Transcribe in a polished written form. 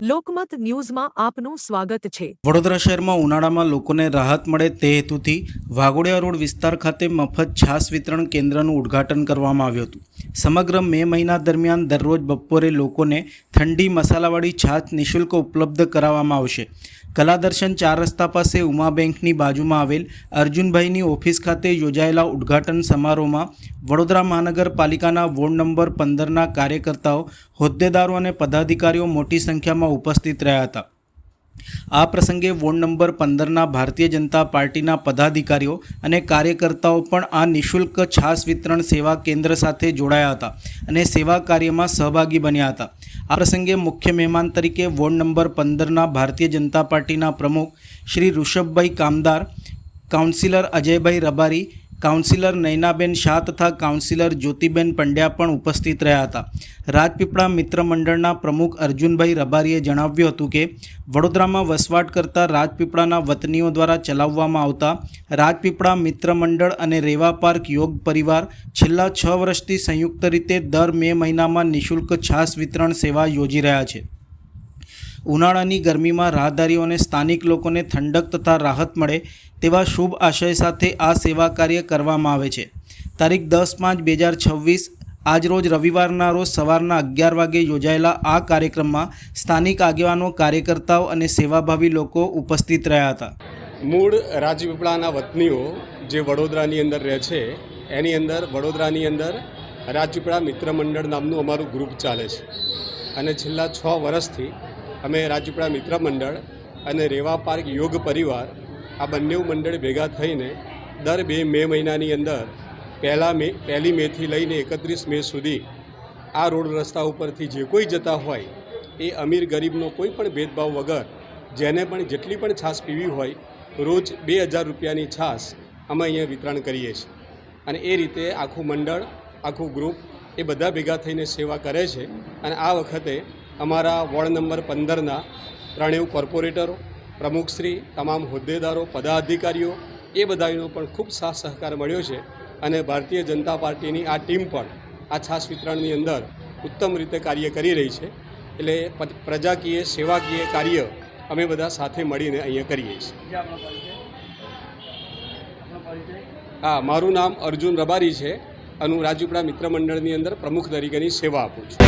લોકમત ન્યૂઝમાં આપનું સ્વાગત છે। વડોદરા શહેરમાં ઉનાળામાં લોકોને રાહત મળે તે હેતુથી વાઘોડિયા રોડ વિસ્તાર ખાતે મફત છાશ વિતરણ કેન્દ્રનું ઉદ્ઘાટન કરવામાં આવ્યું હતું। સમગ્ર મે મહિના દરમિયાન દરરોજ બપોરે લોકોને ઠંડી મસાલાવાળી છાશ નિઃશુલ્ક ઉપલબ્ધ કરાવવામાં આવશે। કલાદર્શન 4 રસ્તા પાસે ઉમા બેંકની બાજુમાં આવેલ અર્જુનભાઈની ઓફિસ ખાતે યોજાયેલા ઉદ્ઘાટન સમારોહમાં વડોદરા મહાનગરપાલિકાના વોર્ડ નંબર 15ના કાર્યકર્તાઓ, હોદ્દેદારો અને પદાધિકારીઓ મોટી સંખ્યામાં ઉપસ્થિત રહ્યા હતા। આ પ્રસંગે વોર્ડ નંબર 15ના ભારતીય જનતા પાર્ટીના પદાધિકારીઓ અને કાર્યકર્તાઓ પણ આ નિઃશુલ્ક છાશ વિતરણ સેવા કેન્દ્ર સાથે જોડાયા હતા અને સેવા કાર્યમાં સહભાગી બન્યા હતા। આ પ્રસંગે મુખ્ય મહેમાન તરીકે વોર્ડ નંબર 15ના ભારતીય જનતા પાર્ટીના પ્રમુખ શ્રી ઋષભભાઈ કામદાર, કાઉન્સિલર અજયભાઈ રબારી, કાઉન્સિલર નયનાબેન શાહ તથા કાઉન્સિલર જ્યોતિબેન પંડ્યા પણ ઉપસ્થિત રહ્યા હતા। રાજપીપળા મિત્ર મંડળના પ્રમુખ અર્જુનભાઈ રબારીએ જણાવ્યું હતું કે વડોદરામાં વસવાટ કરતા રાજપીપળાના વતનીઓ દ્વારા ચલાવવામાં આવતા રાજપીપળા મિત્ર મંડળ અને રેવા પાર્ક યોગ પરિવાર છેલ્લા 6 વર્ષથી સંયુક્ત રીતે દર મે મહિનામાં નિઃશુલ્ક છાશ વિતરણ સેવા યોજી રહ્યા છે। ઉનાળાની ગરમીમાં રાહદારીઓને સ્થાનિક લોકોને ઠંડક તથા રાહત મળે તેવા શુભ આશય સાથે આ સેવા કાર્ય કરવામાં આવે છે। તારીખ 10/5/2026 આજરોજ રવિવારના રોજ સવારના 11 વાગે યોજાયેલા આ કાર્યક્રમમાં સ્થાનિક આગેવાનો, કાર્યકર્તાઓ અને સેવાભાવી લોકો ઉપસ્થિત રહ્યા હતા। મૂળ રાજપીપળાના વતનીઓ જે વડોદરાની અંદર રહે છે, એની અંદર વડોદરાની અંદર રાજપીપળા મિત્ર મંડળ નામનું અમારું ગ્રુપ ચાલે છે અને છેલ્લા 6 વર્ષથી અમે રાજપીપળા મિત્ર મંડળ અને રેવા પાર્ક યોગ પરિવાર આ બંને મંડળ ભેગા થઈને દર મે મહિનાની અંદર પહેલી મેથી લઈને 31 મે સુધી આ રોડ રસ્તા ઉપરથી જે કોઈ જતા હોય એ અમીર ગરીબનો કોઈ પણ ભેદભાવ વગર જેને પણ જેટલી પણ છાશ પીવી હોય રોજ 2000 રૂપિયાની છાશ અમે અહીંયા વિતરણ કરીએ છીએ અને એ રીતે આખું મંડળ, આખું ગ્રુપ એ બધા ભેગા થઈને સેવા કરે છે। અને આ વખતે અમારા વોર્ડ નંબર 15ના ત્રણેય કોર્પોરેટરો, પ્રમુખશ્રી, તમામ હોદ્દેદારો, પદાધિકારીઓ એ બધાનો પણ ખૂબ સાથ સહકાર મળ્યો છે અને ભારતીય જનતા પાર્ટીની આ ટીમ પણ આ છાશ વિતરણની અંદર ઉત્તમ રીતે કાર્ય કરી રહી છે। એટલે પ્રજાકીય સેવાકીય કાર્ય અમે બધા સાથે મળીને અહીંયા કરીએ છીએ। હા, મારું નામ અર્જુન રબારી છે અને હું રાજપીપળા મિત્ર મંડળની અંદર પ્રમુખ તરીકેની સેવા આપું છું।